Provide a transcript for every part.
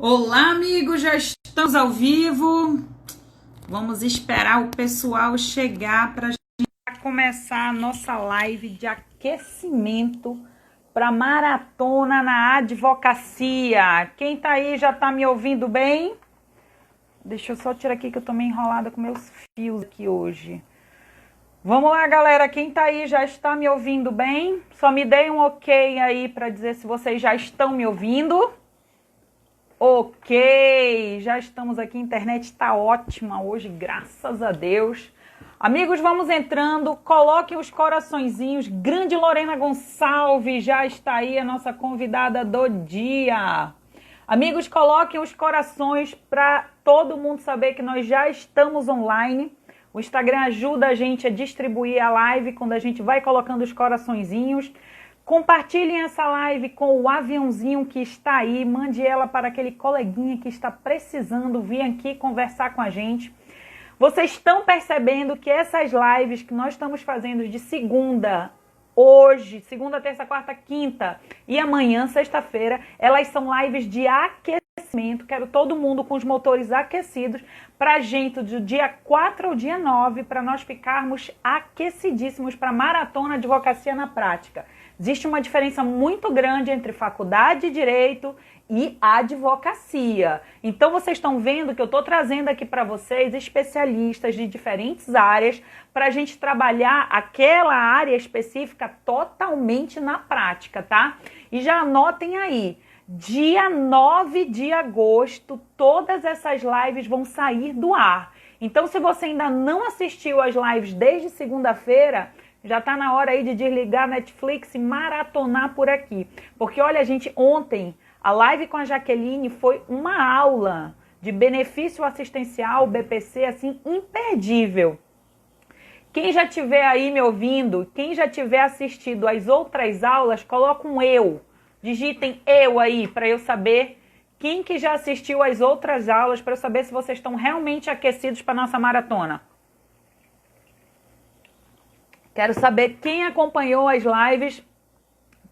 Olá, amigos, já estamos ao vivo. Vamos esperar o pessoal chegar para a gente começar a nossa live de aquecimento para maratona na advocacia. Quem tá aí já tá me ouvindo bem? Deixa eu só tirar aqui que eu tô meio enrolada com meus fios aqui hoje. Vamos lá, galera. Quem tá aí já está me ouvindo bem? Só me deem um ok aí para dizer se vocês já estão me ouvindo. Ok, já estamos aqui, a internet está ótima hoje, graças a Deus. Amigos, vamos entrando, coloquem os coraçõezinhos. Grande Lorena Gonçalves já está aí, a nossa convidada do dia. Amigos, coloquem os corações para todo mundo saber que nós já estamos online. O Instagram ajuda a gente a distribuir a live quando a gente vai colocando os coraçõezinhos. Compartilhem essa live com o aviãozinho que está aí, mande ela para aquele coleguinha que está precisando vir aqui conversar com a gente. Vocês estão percebendo que essas lives que nós estamos fazendo de segunda, hoje, segunda, terça, quarta, quinta e amanhã, sexta-feira, elas são lives de aquecimento. Quero todo mundo com os motores aquecidos para a gente do dia 4 ao dia 9, para nós ficarmos aquecidíssimos para a maratona advocacia na prática. Existe uma diferença muito grande entre faculdade de Direito e advocacia. Então, vocês estão vendo que eu estou trazendo aqui para vocês especialistas de diferentes áreas para a gente trabalhar aquela área específica totalmente na prática, tá? E já anotem aí, dia 9 de agosto, todas essas lives vão sair do ar. Então, se você ainda não assistiu às lives desde segunda-feira, já tá na hora aí de desligar a Netflix e maratonar por aqui. Porque, olha, gente, ontem a live com a Jaqueline foi uma aula de benefício assistencial, BPC, assim, imperdível. Quem já tiver aí me ouvindo, quem já tiver assistido às outras aulas, coloca um eu. Digitem eu aí para eu saber quem que já assistiu às outras aulas, para eu saber se vocês estão realmente aquecidos para nossa maratona. Quero saber quem acompanhou as lives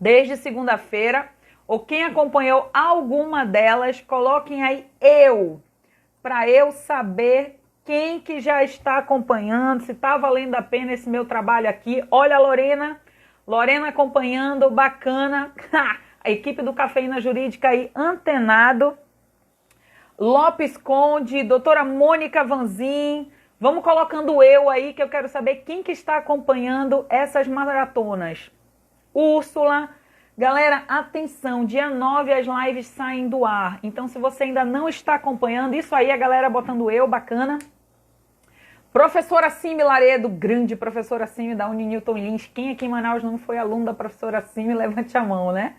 desde segunda-feira ou quem acompanhou alguma delas. Coloquem aí eu, para eu saber quem que já está acompanhando, se está valendo a pena esse meu trabalho aqui. Olha a Lorena, Lorena acompanhando, bacana. A equipe do Cafeína Jurídica aí antenado. Lopes Conde, doutora Mônica Vanzin. Vamos colocando eu aí, que eu quero saber quem que está acompanhando essas maratonas. Úrsula. Galera, atenção, dia 9 as lives saem do ar. Então, se você ainda não está acompanhando, isso aí a galera botando eu, bacana. Professora Cime Laredo, grande professora Cime da Uninewton Lins. Quem aqui em Manaus não foi aluno da professora Cime, levante a mão, né?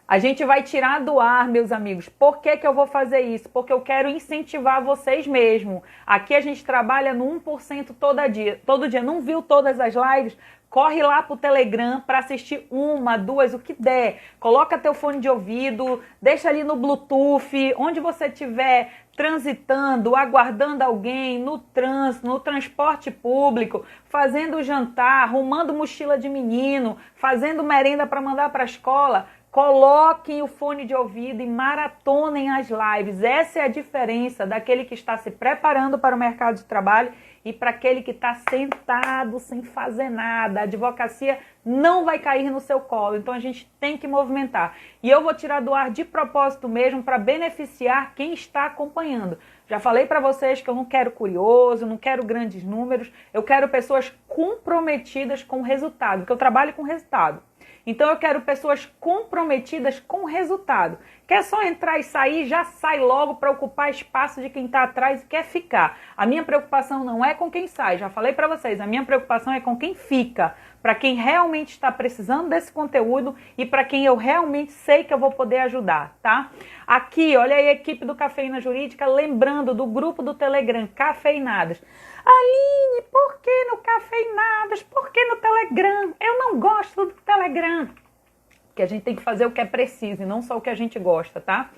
A gente vai tirar do ar, meus amigos. Por que que eu vou fazer isso? Porque eu quero incentivar vocês mesmo. Aqui a gente trabalha no 1% todo dia. Não viu todas as lives? Corre lá pro Telegram para assistir uma, duas, o que der. Coloca teu fone de ouvido, deixa ali no Bluetooth, onde você estiver transitando, aguardando alguém, no trânsito, no transporte público, fazendo jantar, arrumando mochila de menino, fazendo merenda para mandar para a escola. Coloquem o fone de ouvido e maratonem as lives. Essa é a diferença daquele que está se preparando para o mercado de trabalho e para aquele que está sentado sem fazer nada. A advocacia não vai cair no seu colo, então a gente tem que movimentar. E eu vou tirar do ar de propósito mesmo para beneficiar quem está acompanhando. Já falei para vocês que eu não quero curioso, não quero grandes números, eu quero pessoas comprometidas com o resultado, porque eu trabalho com resultado. Então eu quero pessoas comprometidas com o resultado. Quer só entrar e sair, já sai logo para ocupar espaço de quem está atrás e quer ficar. A minha preocupação não é com quem sai, já falei para vocês, a minha preocupação é com quem fica. Para quem realmente está precisando desse conteúdo e para quem eu realmente sei que eu vou poder ajudar, tá? Aqui, olha aí a equipe do Cafeína Jurídica, lembrando do grupo do Telegram, Cafeinadas. Aline, por que no Cafeinadas? Por que no Telegram? Eu não gosto do Telegram. Porque a gente tem que fazer o que é preciso e não só o que a gente gosta, tá?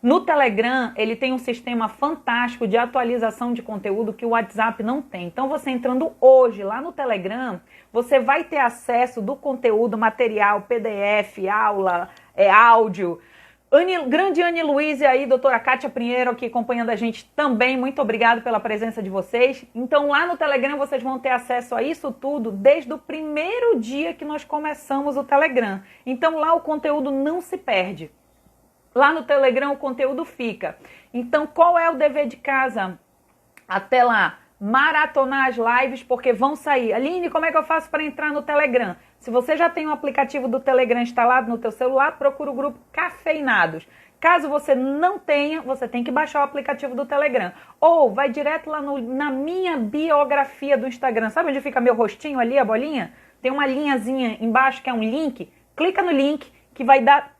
No Telegram, ele tem um sistema fantástico de atualização de conteúdo que o WhatsApp não tem. Então, você entrando hoje lá no Telegram, você vai ter acesso do conteúdo, material, PDF, aula, áudio, Grande Anne Luiz e aí, doutora Kátia Pinheiro aqui acompanhando a gente também. Muito obrigado pela presença de vocês. Então lá no Telegram vocês vão ter acesso a isso tudo desde o primeiro dia que nós começamos o Telegram. Então lá o conteúdo não se perde. Lá no Telegram o conteúdo fica. Então qual é o dever de casa? Até lá, maratonar as lives porque vão sair. Aline, como é que eu faço para entrar no Telegram? Se você já tem o aplicativo do Telegram instalado no teu celular, procura o grupo Cafeinados. Caso você não tenha, você tem que baixar o aplicativo do Telegram. Ou vai direto lá na minha biografia do Instagram. Sabe onde fica meu rostinho ali, a bolinha? Tem uma linhazinha embaixo que é um link. Clica no link que vai dar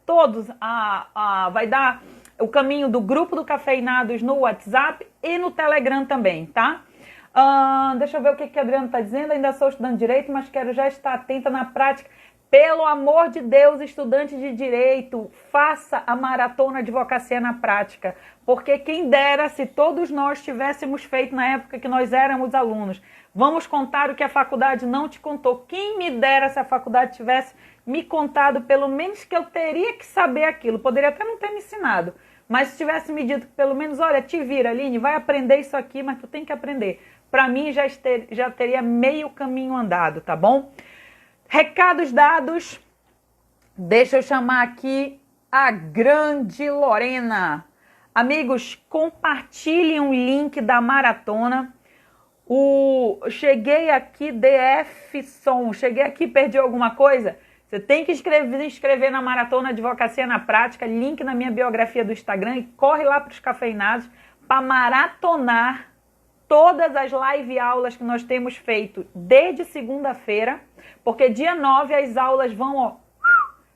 vai dar o caminho do grupo do Cafeinados no WhatsApp e no Telegram também, tá? Deixa eu ver o que a Adriana está dizendo. Ainda sou estudante de Direito, mas quero já estar atenta na prática. Pelo amor de Deus, estudante de Direito, faça a maratona Advocacia na prática. Porque quem dera se todos nós tivéssemos feito na época que nós éramos alunos. Vamos contar o que a faculdade não te contou. Quem me dera se a faculdade tivesse me contado, pelo menos que eu teria que saber aquilo. Poderia até não ter me ensinado. Mas se tivesse me dito que pelo menos, olha, te vira, Aline, vai aprender isso aqui, mas tu tem que aprender. Para mim já teria meio caminho andado, tá bom? Recados dados. Deixa eu chamar aqui a grande Lorena. Amigos, compartilhem um link da maratona. Cheguei aqui, DF Som. Cheguei aqui, perdi alguma coisa? Você tem que inscrever na Maratona Advocacia na Prática, link na minha biografia do Instagram e corre lá para os Cafeinados para maratonar todas as live aulas que nós temos feito desde segunda-feira, porque dia 9 as aulas vão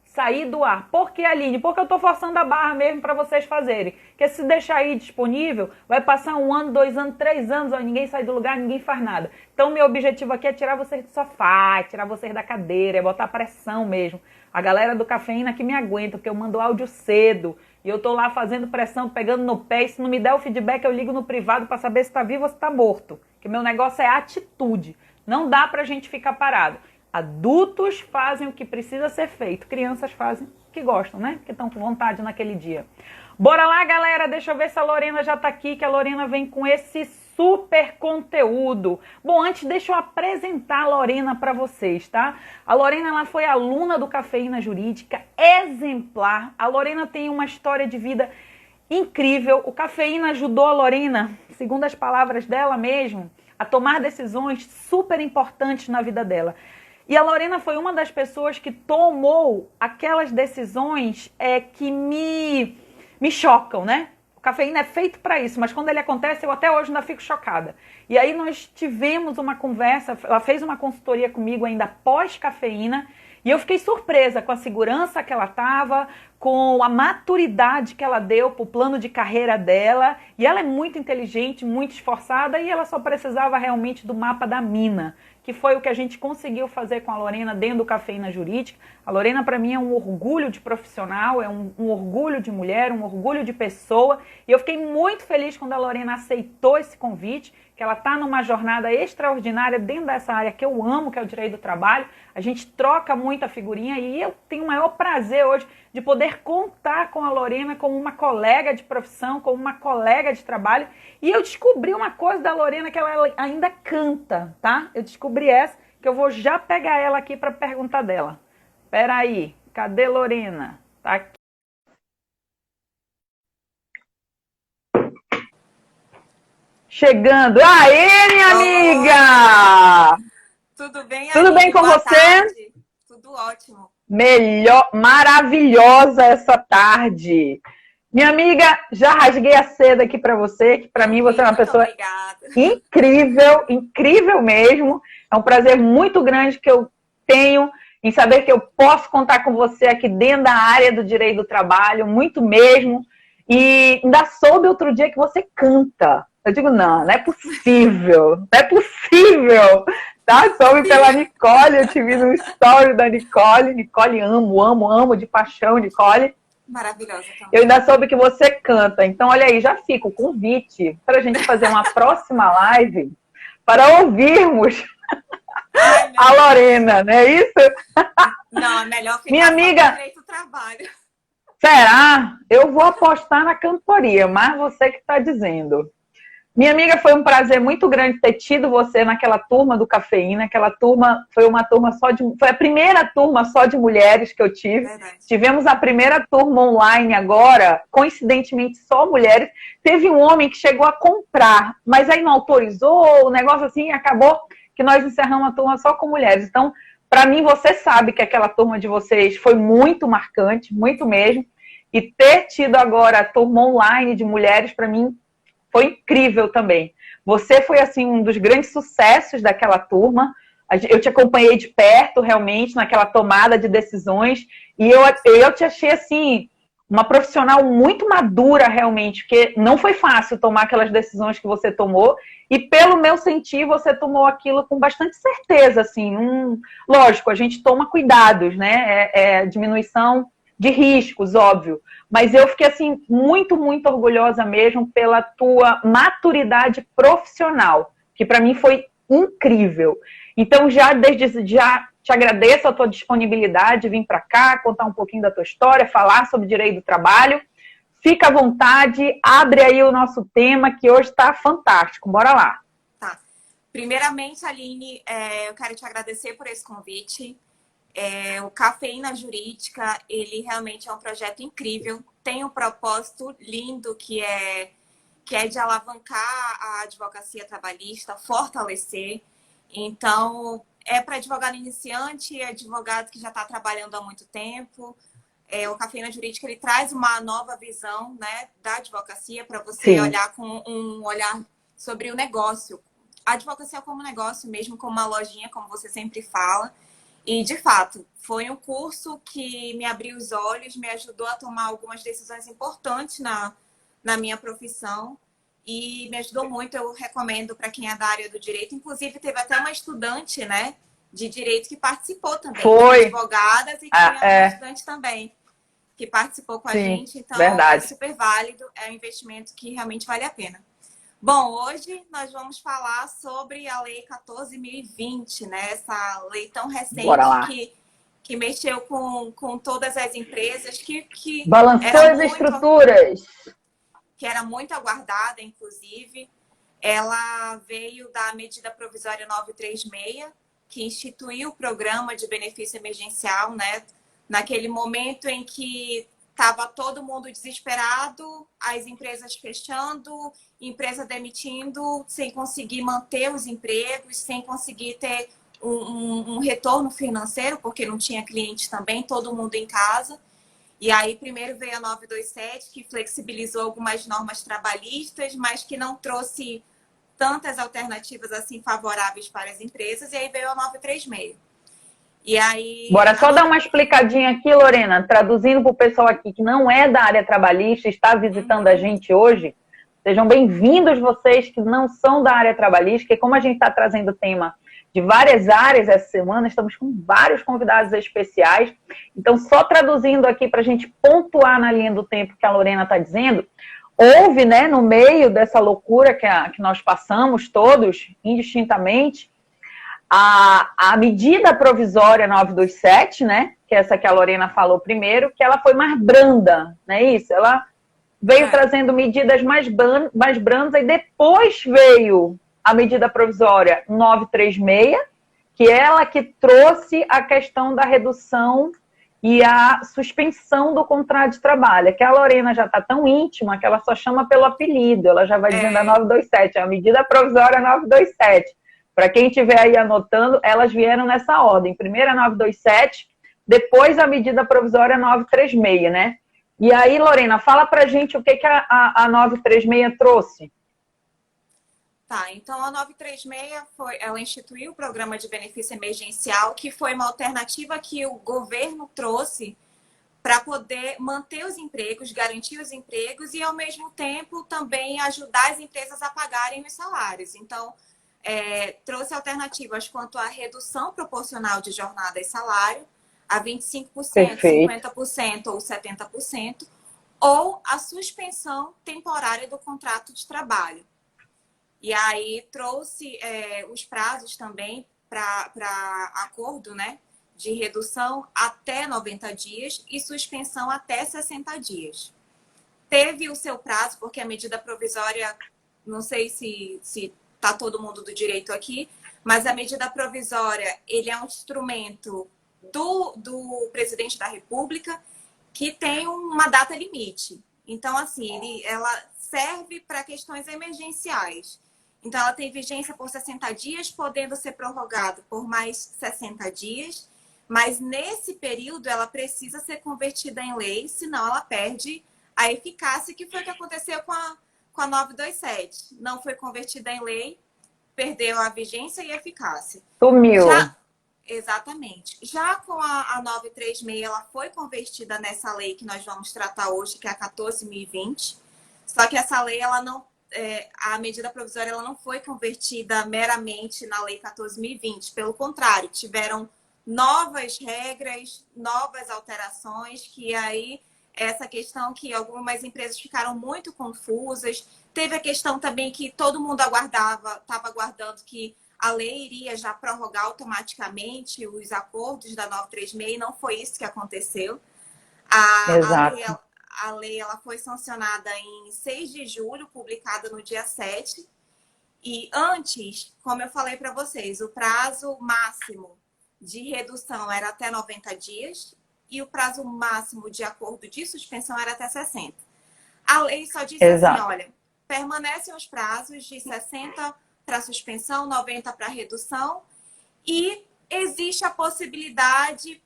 sair do ar. Por que, Aline? Porque eu estou forçando a barra mesmo para vocês fazerem. Porque se deixar aí disponível, vai passar 1 ano, 2 anos, 3 anos, ninguém sai do lugar, ninguém faz nada. Então, meu objetivo aqui é tirar vocês do sofá, tirar vocês da cadeira, é botar pressão mesmo. A galera do Cafeína que me aguenta, porque eu mando áudio cedo, e eu tô lá fazendo pressão, pegando no pé, e se não me der o feedback, eu ligo no privado para saber se tá vivo ou se tá morto. Que meu negócio é atitude. Não dá pra gente ficar parado. Adultos fazem o que precisa ser feito. Crianças fazem o que gostam, né? Que estão com vontade naquele dia. Bora lá, galera. Deixa eu ver se a Lorena já tá aqui, que a Lorena vem com esse super conteúdo. Bom, antes deixa eu apresentar a Lorena para vocês, tá? A Lorena, ela foi aluna do Cafeína Jurídica, exemplar. A Lorena tem uma história de vida incrível. O Cafeína ajudou a Lorena, segundo as palavras dela mesmo, a tomar decisões super importantes na vida dela. E a Lorena foi uma das pessoas que tomou aquelas decisões que me chocam, né? O Cafeína é feito para isso, mas quando ele acontece, eu até hoje ainda fico chocada. E aí nós tivemos uma conversa, ela fez uma consultoria comigo ainda pós-Cafeína, e eu fiquei surpresa com a segurança que ela estava, com a maturidade que ela deu para o plano de carreira dela. E ela é muito inteligente, muito esforçada, e ela só precisava realmente do mapa da mina, que foi o que a gente conseguiu fazer com a Lorena dentro do Cafeína Jurídica. A Lorena, para mim, é um orgulho de profissional, é um orgulho de mulher, um orgulho de pessoa. E eu fiquei muito feliz quando a Lorena aceitou esse convite, que ela está numa jornada extraordinária dentro dessa área que eu amo, que é o direito do trabalho. A gente troca muita figurinha e eu tenho o maior prazer hoje de poder contar com a Lorena como uma colega de profissão, como uma colega de trabalho. E eu descobri uma coisa da Lorena, que ela ainda canta, tá? Eu descobri essa, que eu vou já pegar ela aqui para perguntar dela. Peraí, cadê Lorena? Tá aqui. Chegando. Aê, minha amiga! Tudo bem, Tudo Aline? bem com Boa você? Tarde. Tudo ótimo. Melhor, maravilhosa essa tarde. Minha amiga, já rasguei a seda aqui para você, que para mim você é uma pessoa obrigada. incrível, incrível mesmo. É um prazer muito grande que eu tenho em saber que eu posso contar com você aqui dentro da área do direito do trabalho, muito mesmo. E ainda soube outro dia que você canta. Eu digo, não é possível, não é possível. Tá? Soube pela Nicole, eu te vi no story da Nicole. Nicole, amo de paixão, Nicole. Maravilhosa também. Eu ainda soube que você canta. Então, olha aí, já fica o convite para a gente fazer uma próxima live para ouvirmos a Lorena, não é isso? Não, é melhor ficar Minha amiga, direito do trabalho. Será? Eu vou apostar na cantoria, mas você que está dizendo. Minha amiga, foi um prazer muito grande ter tido você naquela turma do Cafeína. Aquela turma foi uma turma só de... Foi a primeira turma só de mulheres que eu tive. Verdade. Tivemos a primeira turma online agora, coincidentemente só mulheres. Teve um homem que chegou a comprar, mas aí não autorizou, o negócio assim, e acabou que nós encerramos a turma só com mulheres. Então, para mim, você sabe que aquela turma de vocês foi muito marcante, muito mesmo. E ter tido agora a turma online de mulheres, para mim, foi incrível também. Você foi, assim, um dos grandes sucessos daquela turma. Eu te acompanhei de perto, realmente, naquela tomada de decisões. E eu te achei, assim, uma profissional muito madura, realmente, porque não foi fácil tomar aquelas decisões que você tomou. E, pelo meu sentir, você tomou aquilo com bastante certeza, assim. Lógico, a gente toma cuidados, né? Diminuição de riscos, óbvio. Mas eu fiquei, assim, muito, muito orgulhosa mesmo pela tua maturidade profissional, que para mim foi incrível. Então, desde já te agradeço a tua disponibilidade de vir para cá, contar um pouquinho da tua história, falar sobre direito do trabalho. Fica à vontade, abre aí o nosso tema, que hoje está fantástico. Bora lá. Tá. Primeiramente, Aline, eu quero te agradecer por esse convite. O Cafeína Jurídica, ele realmente é um projeto incrível, tem um propósito lindo que é de alavancar a advocacia trabalhista, fortalecer. Então, é para advogado iniciante, advogado que já está trabalhando há muito tempo. O Cafeína Jurídica, ele traz uma nova visão, né, da advocacia para você olhar com um olhar sobre o negócio. A advocacia como negócio mesmo, como uma lojinha, como você sempre fala. E, de fato, foi um curso que me abriu os olhos, me ajudou a tomar algumas decisões importantes na minha profissão e me ajudou muito. Eu recomendo para quem é da área do direito. Inclusive, teve até uma estudante, né, de direito que participou também. Foi. Advogadas e tinha uma estudante também que participou com a gente. Então, verdade. É super válido, é um investimento que realmente vale a pena. Bom, hoje nós vamos falar sobre a Lei 14.020, né? Essa lei tão recente que mexeu com todas as empresas, que balançou as estruturas. Que era muito aguardada, inclusive. Ela veio da medida provisória 936, que instituiu o programa de benefício emergencial, né? Naquele momento em que estava todo mundo desesperado, as empresas fechando, empresa demitindo, sem conseguir manter os empregos, sem conseguir ter um retorno financeiro, porque não tinha cliente também, todo mundo em casa. E aí primeiro veio a 927, que flexibilizou algumas normas trabalhistas, mas que não trouxe tantas alternativas assim favoráveis para as empresas, e aí veio a 936. E aí, bora só dar uma explicadinha aqui, Lorena, traduzindo para o pessoal aqui que não é da área trabalhista, está visitando a gente hoje. Sejam bem-vindos vocês que não são da área trabalhista, porque como a gente está trazendo tema de várias áreas essa semana, estamos com vários convidados especiais. Então, só traduzindo aqui para a gente pontuar na linha do tempo que a Lorena está dizendo, houve, né, no meio dessa loucura que nós passamos todos, indistintamente, a medida provisória 927, né, que é essa que a Lorena falou primeiro, que ela foi mais branda, não é isso? Ela veio trazendo medidas mais brandas, e depois veio a medida provisória 936, que é ela que trouxe a questão da redução e a suspensão do contrato de trabalho, que a Lorena já está tão íntima que ela só chama pelo apelido, ela já vai dizendo a 927, a medida provisória 927. Para quem estiver aí anotando, elas vieram nessa ordem. Primeiro a 927, depois a medida provisória 936, né? E aí, Lorena, fala pra gente o que a 936 trouxe. Tá, então a 936 ela instituiu o programa de benefício emergencial, que foi uma alternativa que o governo trouxe para poder manter os empregos, garantir os empregos e, ao mesmo tempo, também ajudar as empresas a pagarem os salários. Então, trouxe alternativas quanto à redução proporcional de jornada e salário, a 25%, Perfeito. 50% ou 70%, ou a suspensão temporária do contrato de trabalho. E aí trouxe os prazos também para acordo, né, de redução até 90 dias e suspensão até 60 dias. Teve o seu prazo, porque a medida provisória, não sei se está todo mundo do direito aqui, mas a medida provisória, ele é um instrumento do presidente da República que tem uma data limite. Então, assim, ela serve para questões emergenciais. Então, ela tem vigência por 60 dias, podendo ser prorrogada por mais 60 dias, mas nesse período ela precisa ser convertida em lei, senão ela perde a eficácia, que foi o que aconteceu com a 927. Não foi convertida em lei, perdeu a vigência e a eficácia. Sumiu. Exatamente. Já com a 936, ela foi convertida nessa lei que nós vamos tratar hoje, que é a 14.020. Só que essa lei, ela não, a medida provisória, ela não foi convertida meramente na lei 14.020. Pelo contrário, tiveram novas regras, novas alterações, que aí essa questão que algumas empresas ficaram muito confusas. Teve a questão também que todo mundo estava aguardando que a lei iria já prorrogar automaticamente os acordos da 936, e não foi isso que aconteceu. A lei ela foi sancionada em 6 de julho, publicada no dia 7. E antes, como eu falei para vocês, o prazo máximo de redução era até 90 dias e o prazo máximo de acordo de suspensão era até 60. A lei só disse assim, olha, permanecem os prazos de 60 para suspensão, 90 para redução, e existe a possibilidade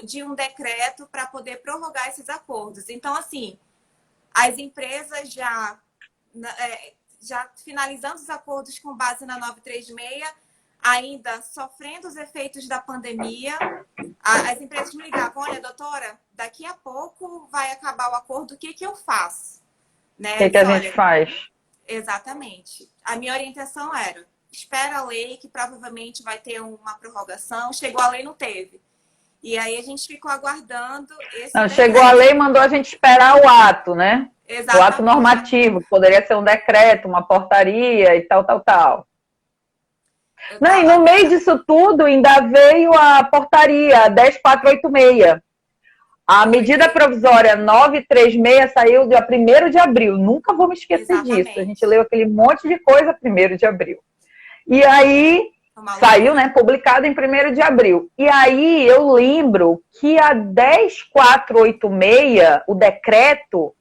de um decreto para poder prorrogar esses acordos. Então, assim, as empresas já finalizando os acordos com base na 936, ainda sofrendo os efeitos da pandemia, as empresas me ligavam, olha, doutora, daqui a pouco vai acabar o acordo, o que eu faço? Né? O que a gente faz? Exatamente. A minha orientação era, espera a lei, que provavelmente vai ter uma prorrogação. Chegou a lei, não teve. E aí a gente ficou aguardando esse decreto. Chegou a lei, mandou a gente esperar o ato, né? Exatamente. O ato normativo, que poderia ser um decreto, uma portaria e tal. Não, e no meio disso tudo ainda veio a portaria 10486. A medida provisória 936 saiu dia 1º de abril. Nunca vou me esquecer disso. A gente leu aquele monte de coisa 1º de abril. E aí saiu, né, publicado em 1º de abril. E aí eu lembro que a 10486, o decreto,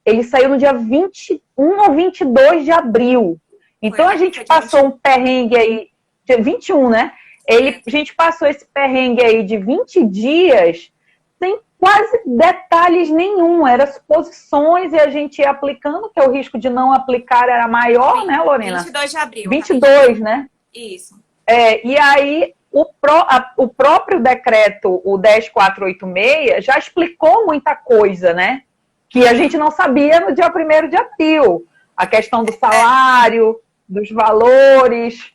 ele saiu no dia 21 ou 22 de abril. Então a gente passou um perrengue aí, dia 21, né? A gente passou esse perrengue aí de 20 dias sem quase detalhes nenhum, eram suposições e a gente ia aplicando, que o risco de não aplicar era maior, né, Lorena? 22 de abril. 22, né? Isso. E aí o próprio decreto, o 10486, já explicou muita coisa, né? Que a gente não sabia no dia 1º de abril. A questão do salário, dos valores.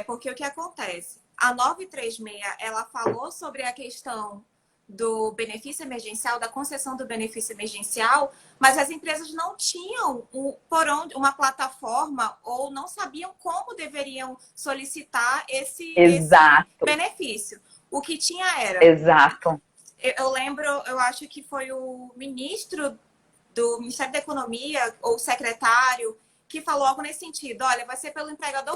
Porque o que acontece? A 936, ela falou sobre a questão do benefício emergencial, da concessão do benefício emergencial, mas as empresas não tinham uma plataforma ou não sabiam como deveriam solicitar esse benefício. O que tinha era... Exato. Eu lembro, eu acho que foi o ministro do Ministério da Economia ou o secretário que falou algo nesse sentido. Olha, vai ser pelo empregador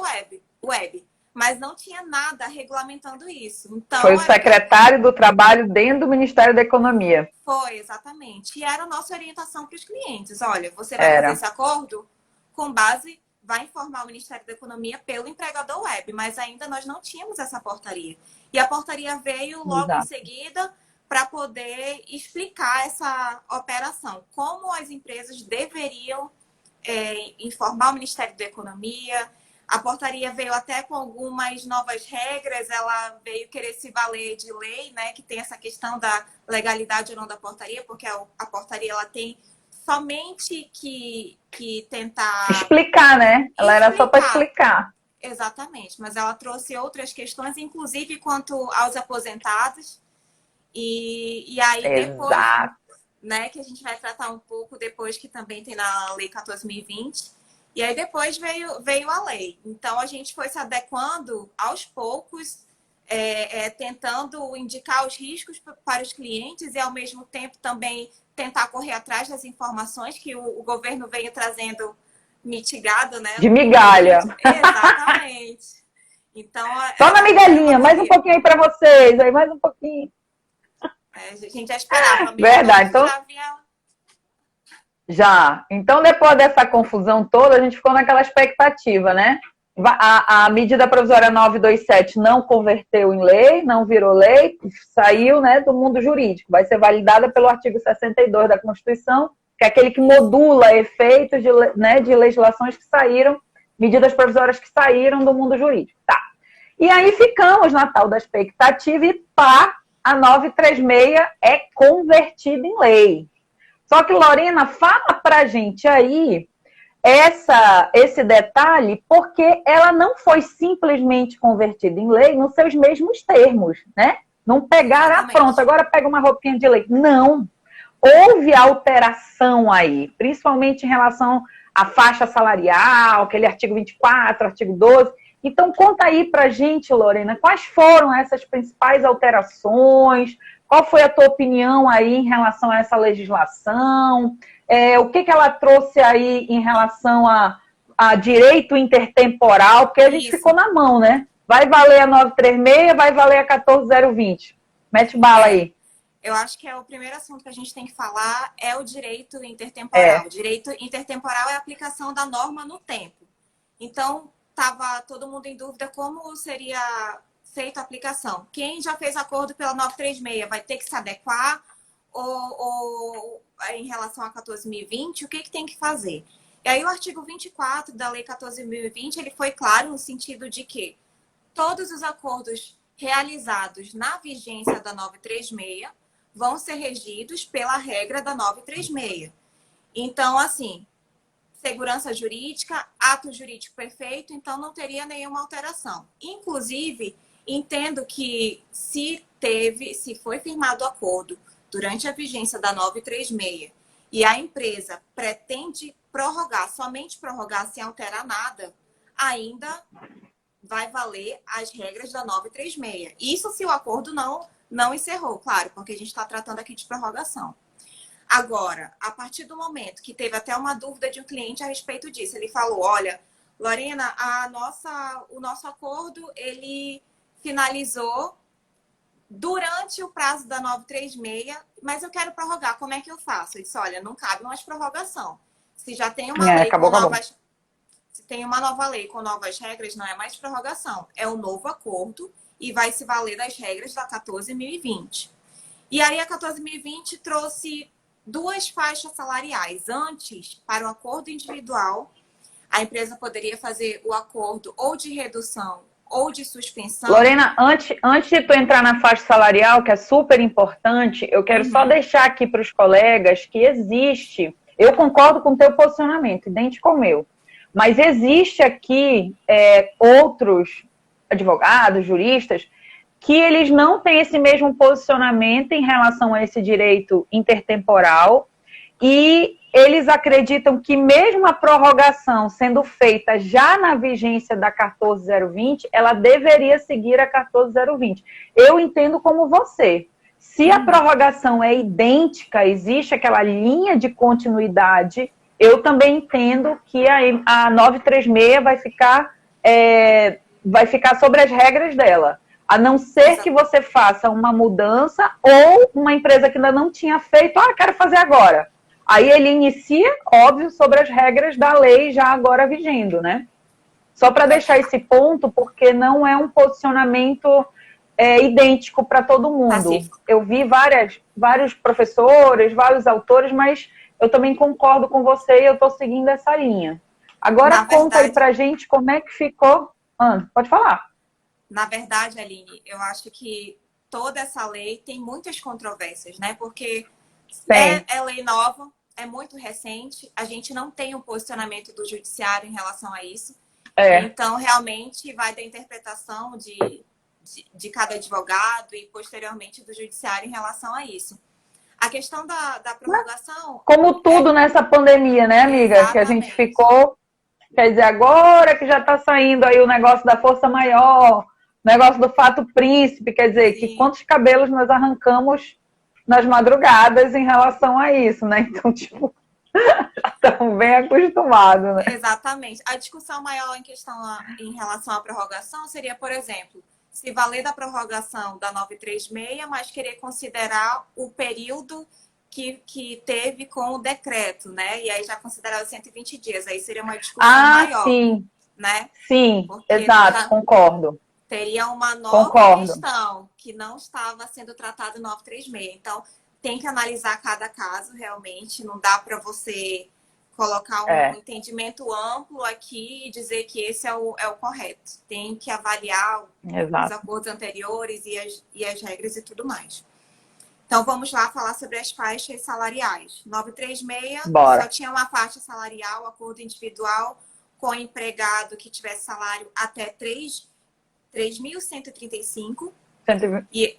web. Mas não tinha nada regulamentando isso. Então, foi o secretário do Trabalho dentro do Ministério da Economia. Foi, exatamente. E era a nossa orientação para os clientes. Olha, você vai fazer esse acordo com base, vai informar o Ministério da Economia pelo empregador web, mas ainda nós não tínhamos essa portaria. E a portaria veio logo em seguida para poder explicar essa operação. Como as empresas deveriam informar o Ministério da Economia. A portaria veio até com algumas novas regras, ela veio querer se valer de lei, né? Que tem essa questão da legalidade ou não da portaria, porque a portaria ela tem somente que tentar... explicar, né? Ela era só para explicar. Exatamente, mas ela trouxe outras questões, inclusive quanto aos aposentados. E aí depois, né, que a gente vai tratar um pouco depois, que também tem na Lei 14.020. E aí depois veio a lei. Então a gente foi se adequando aos poucos tentando indicar os riscos para os clientes e, ao mesmo tempo, também tentar correr atrás das informações que o governo veio trazendo mitigado, né? De migalha. Exatamente. Então, só na migalhinha, mais um pouquinho aí para vocês, aí mais um pouquinho. A gente já esperava. Verdade. Então, já. Então, depois dessa confusão toda, a gente ficou naquela expectativa, né? A medida provisória 927 não converteu em lei, não virou lei, saiu, né, do mundo jurídico. Vai ser validada pelo artigo 62 da Constituição, que é aquele que modula efeitos de legislações que saíram, medidas provisórias que saíram do mundo jurídico. Tá. E aí ficamos na tal da expectativa e pá, a 936 é convertida em lei. Só que, Lorena, fala pra gente aí esse detalhe, porque ela não foi simplesmente convertida em lei nos seus mesmos termos, né? Não pegaram, pronto, agora pega uma roupinha de lei. Não. Houve alteração aí, principalmente em relação à faixa salarial, aquele artigo 24, artigo 12. Então, conta aí pra gente, Lorena, quais foram essas principais alterações? Qual foi a tua opinião aí em relação a essa legislação? O que ela trouxe aí em relação a direito intertemporal? Porque a gente ficou na mão, né? Vai valer a 936, vai valer a 14020. Mete bala aí. Eu acho que o primeiro assunto que a gente tem que falar é o direito intertemporal. O direito intertemporal é a aplicação da norma no tempo. Então, estava todo mundo em dúvida como seria feita a aplicação. Quem já fez acordo pela 936 vai ter que se adequar ou em relação a 14.020, o que tem que fazer? E aí o artigo 24 da Lei 14.020, ele foi claro no sentido de que todos os acordos realizados na vigência da 936 vão ser regidos pela regra da 936. Então, assim, segurança jurídica, ato jurídico perfeito, então não teria nenhuma alteração. Inclusive, entendo que se foi firmado acordo durante a vigência da 936 e a empresa pretende prorrogar, somente prorrogar sem alterar nada, ainda vai valer as regras da 936. Isso se o acordo não encerrou, claro, porque a gente está tratando aqui de prorrogação. Agora, a partir do momento que teve até uma dúvida de um cliente a respeito disso, ele falou, olha, Lorena, o nosso acordo, ele finalizou durante o prazo da 936, mas eu quero prorrogar, como é que eu faço? Eu disse, olha, não cabe mais prorrogação. Se já tem uma lei com novas... Se tem uma nova lei com novas regras, não é mais prorrogação. É um novo acordo e vai se valer das regras da 14.020. E aí a 14.020 trouxe duas faixas salariais. Antes, para o acordo individual, a empresa poderia fazer o acordo ou de redução ou de suspensão. Lorena, antes de tu entrar na faixa salarial, que é super importante, eu quero só deixar aqui para os colegas que existe, eu concordo com o teu posicionamento, idêntico ao meu, mas existe aqui outros advogados, juristas, que eles não têm esse mesmo posicionamento em relação a esse direito intertemporal e eles acreditam que mesmo a prorrogação sendo feita já na vigência da 14020, ela deveria seguir a 14020. Eu entendo como você. Se a prorrogação é idêntica, existe aquela linha de continuidade, eu também entendo que a 936 vai ficar sobre as regras dela. A não ser que você faça uma mudança ou uma empresa que ainda não tinha feito, quero fazer agora. Aí ele inicia, óbvio, sobre as regras da lei já agora vigendo, né? Só para deixar esse ponto, porque não é um posicionamento idêntico para todo mundo. Eu vi vários professores, vários autores, mas eu também concordo com você e eu estou seguindo essa linha. Agora conta aí pra gente como é que ficou. Pode falar. Na verdade, Aline, eu acho que toda essa lei tem muitas controvérsias, né? Porque é lei nova, é muito recente, a gente não tem um posicionamento do judiciário em relação a isso. Então, realmente, vai da interpretação de cada advogado e, posteriormente, do judiciário em relação a isso. A questão da prorrogação... Como tudo nessa pandemia, né, amiga? Exatamente. Que a gente ficou... Quer dizer, agora que já está saindo aí o negócio da força maior, negócio do fato príncipe, quer dizer, que quantos cabelos nós arrancamos nas madrugadas em relação a isso, né? Então, tipo, já estamos bem acostumados, né? Exatamente. A discussão maior em relação à prorrogação seria, por exemplo, se valer da prorrogação da 936, mas querer considerar o período que teve com o decreto, né? E aí já considerar os 120 dias. Aí seria uma discussão maior. Sim. Né? Sim, porque exato, concordo. Teria uma nova questão que não estava sendo tratada no 936. Então, tem que analisar cada caso realmente. Não dá para você colocar um entendimento amplo aqui e dizer que esse é o correto. Tem que avaliar os acordos anteriores e as regras e tudo mais. Então, vamos lá falar sobre as faixas salariais. 936 só tinha uma faixa salarial, acordo individual, com empregado que tivesse salário até 3.135 e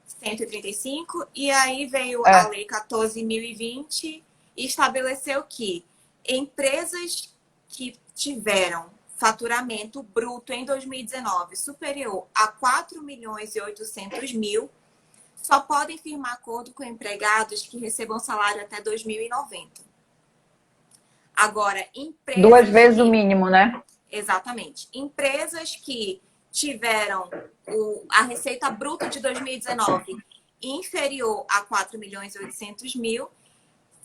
135, e aí veio a lei 14.020 e estabeleceu que empresas que tiveram faturamento bruto em 2019 superior a 4.800.000 só podem firmar acordo com empregados que recebam salário até 2.090. Agora, empresas... 2 vezes o mínimo, né? Exatamente. Empresas que tiveram a receita bruta de 2019 inferior a 4.800.000,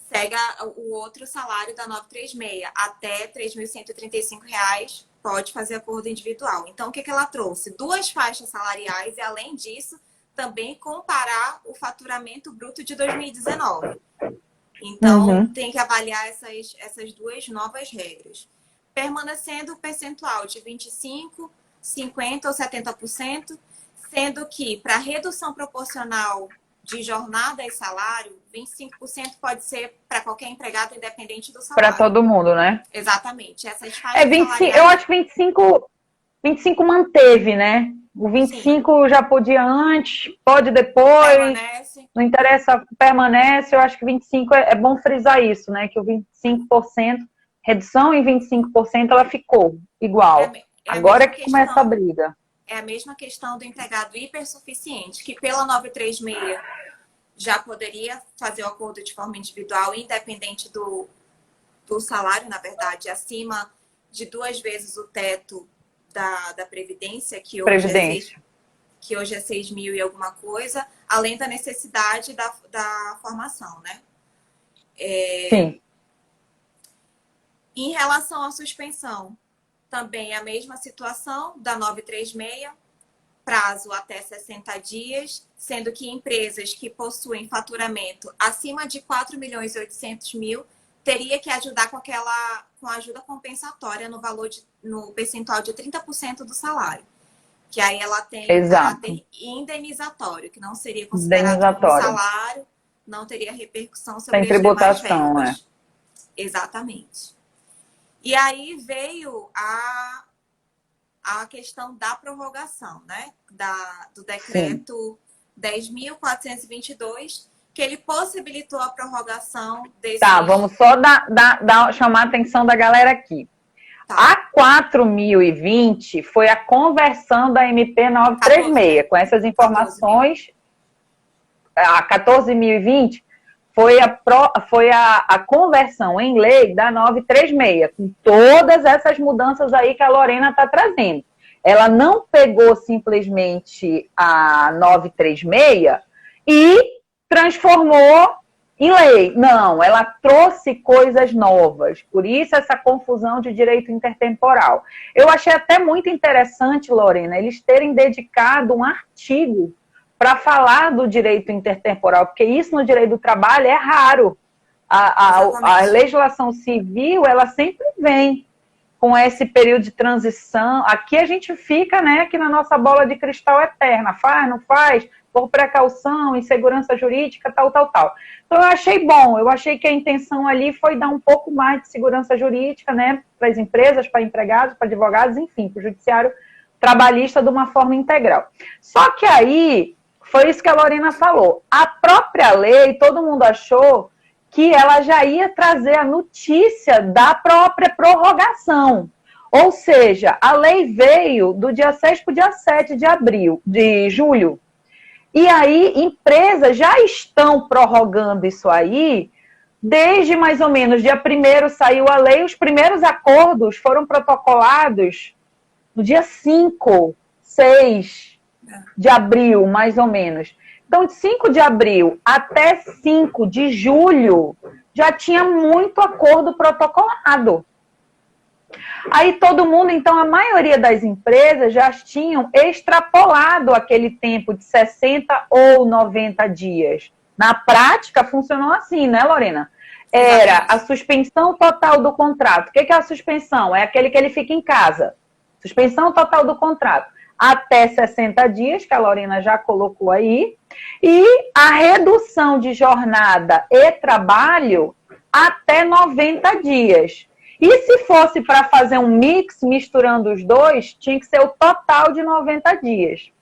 segue o outro salário da 936, até R$ 3.135, pode fazer acordo individual. Então, o que ela trouxe? 2 faixas salariais e, além disso, também comparar o faturamento bruto de 2019. Então, tem que avaliar essas 2 novas regras. Permanecendo o percentual de 25%, 50% ou 70%, sendo que, para redução proporcional de jornada e salário, 25% pode ser para qualquer empregado, independente do salário. Para todo mundo, né? Exatamente. Essas faixas 25, salariais... Eu acho que 25 manteve, né? O 25 Sim. Já podia antes, pode depois. Permanece. Não interessa, permanece. Eu acho que 25 é bom frisar isso, né? Que o 25%, redução em 25%, ela ficou igual. Agora é que começa a briga. É a mesma questão do empregado hipersuficiente, que pela 936 já poderia fazer o acordo de forma individual, independente do salário, na verdade, acima de 2 vezes o teto da Previdência, que hoje é 6 mil e alguma coisa, além da necessidade da formação, né? Sim. Em relação à suspensão, também a mesma situação da 936, prazo até 60 dias, sendo que empresas que possuem faturamento acima de 4.800.000 teria que ajudar com a ajuda compensatória no percentual de 30% do salário. Que aí ela tem caráter indenizatório, que não seria considerado como salário, não teria repercussão sobre as demais verbas. Exatamente. E aí veio a questão da prorrogação, né? Do decreto 10.422, que ele possibilitou a prorrogação desse... Tá, vamos só chamar a atenção da galera aqui. Tá. A 4.020 foi a conversão da MP 936, com essas informações. A 14.020 foi a conversão em lei da 936, com todas essas mudanças aí que a Lorena está trazendo. Ela não pegou simplesmente a 936 e transformou em lei. Não, ela trouxe coisas novas. Por isso essa confusão de direito intertemporal. Eu achei até muito interessante, Lorena, eles terem dedicado um artigo para falar do direito intertemporal, porque isso no direito do trabalho é raro. A legislação civil, ela sempre vem com esse período de transição. Aqui a gente fica, né, aqui na nossa bola de cristal eterna. Faz, não faz? Por precaução, insegurança jurídica, tal. Então, eu achei bom. Eu achei que a intenção ali foi dar um pouco mais de segurança jurídica, né, para as empresas, para empregados, para advogados, enfim, para o judiciário trabalhista de uma forma integral. Só que aí, foi isso que a Lorena falou. A própria lei, todo mundo achou que ela já ia trazer a notícia da própria prorrogação. Ou seja, a lei veio do dia 6 para o dia 7 de julho. E aí, empresas já estão prorrogando isso aí, desde mais ou menos dia 1º saiu a lei, os primeiros acordos foram protocolados no dia 5, 6 de abril, mais ou menos. Então, de 5 de abril até 5 de julho, já tinha muito acordo protocolado. Aí todo mundo, então a maioria das empresas já tinham extrapolado aquele tempo de 60 ou 90 dias. Na prática, funcionou assim, né, Lorena? Era a suspensão total do contrato. O que é a suspensão? É aquele que ele fica em casa. Suspensão total do contrato. Até 60 dias, que a Lorena já colocou aí. E a redução de jornada e trabalho até 90 dias. E se fosse para fazer um mix, misturando os dois, tinha que ser o total de 90 dias.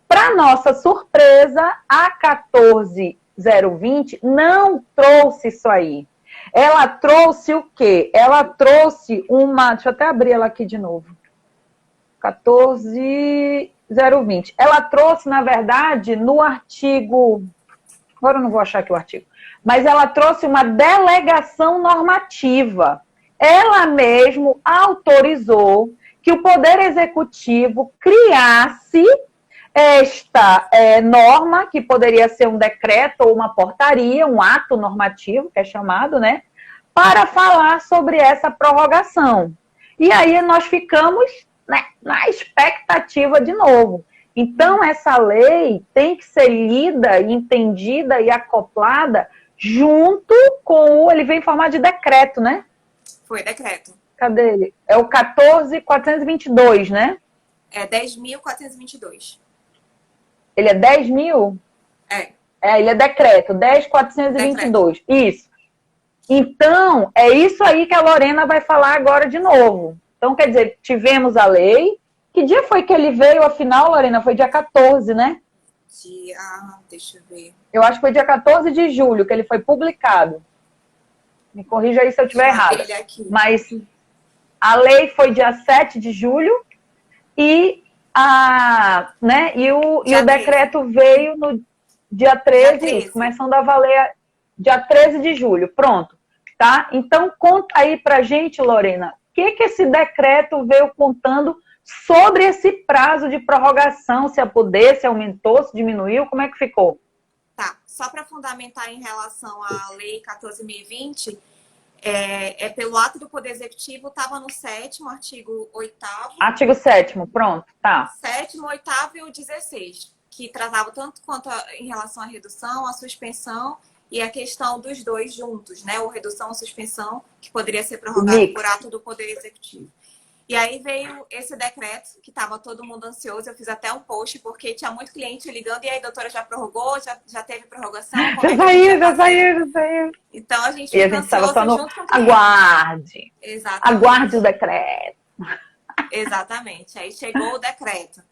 Para nossa surpresa, a 14020 não trouxe isso aí. Ela trouxe o quê? Ela trouxe uma... Deixa eu até abrir ela aqui de novo. 14020. Ela trouxe, na verdade, no artigo... Agora eu não vou achar aqui o artigo. Mas ela trouxe uma delegação normativa. Ela mesmo autorizou que o Poder Executivo criasse esta norma, que poderia ser um decreto ou uma portaria, um ato normativo, que é chamado, né? Para falar sobre essa prorrogação. E aí nós ficamos, né, na expectativa de novo. Então, essa lei tem que ser lida, entendida e acoplada junto com o... Ele vem em formato de decreto, né? Foi decreto. Cadê ele? É o 14.422, né? É 10.422. Ele é 10 mil? Ele é decreto, 10.422. Isso. Então, é isso aí que a Lorena vai falar agora de novo. Então, quer dizer, tivemos a lei. Que dia foi que ele veio, afinal, Lorena? Foi dia 14, né? Deixa eu ver. Eu acho que foi dia 14 de julho que ele foi publicado. Me corrija aí se eu estiver errada. Mas a lei foi dia 7 de julho e, o decreto veio no dia 13, isso, começando a valer dia 13 de julho. Pronto. Tá? Então, conta aí pra gente, Lorena, o que esse decreto veio contando sobre esse prazo de prorrogação, se poder, se aumentou, se diminuiu, como é que ficou? Tá, só para fundamentar em relação à Lei 14.020, pelo ato do Poder Executivo, estava no 7º, artigo 8º. Artigo 7º, pronto, tá. 7º, 8º e o 16, que tratava tanto quanto em relação à redução, à suspensão e a questão dos dois juntos, né? Ou redução ou suspensão, que poderia ser prorrogado por ato do Poder Executivo. E aí veio esse decreto, que estava todo mundo ansioso. Eu fiz até um post, porque tinha muito cliente ligando. E aí, doutora, já prorrogou? Já teve prorrogação? Já saiu. Então, a gente fica ansioso junto com o cliente. Aguarde. Exatamente. Aguarde o decreto. Exatamente. Aí chegou o decreto.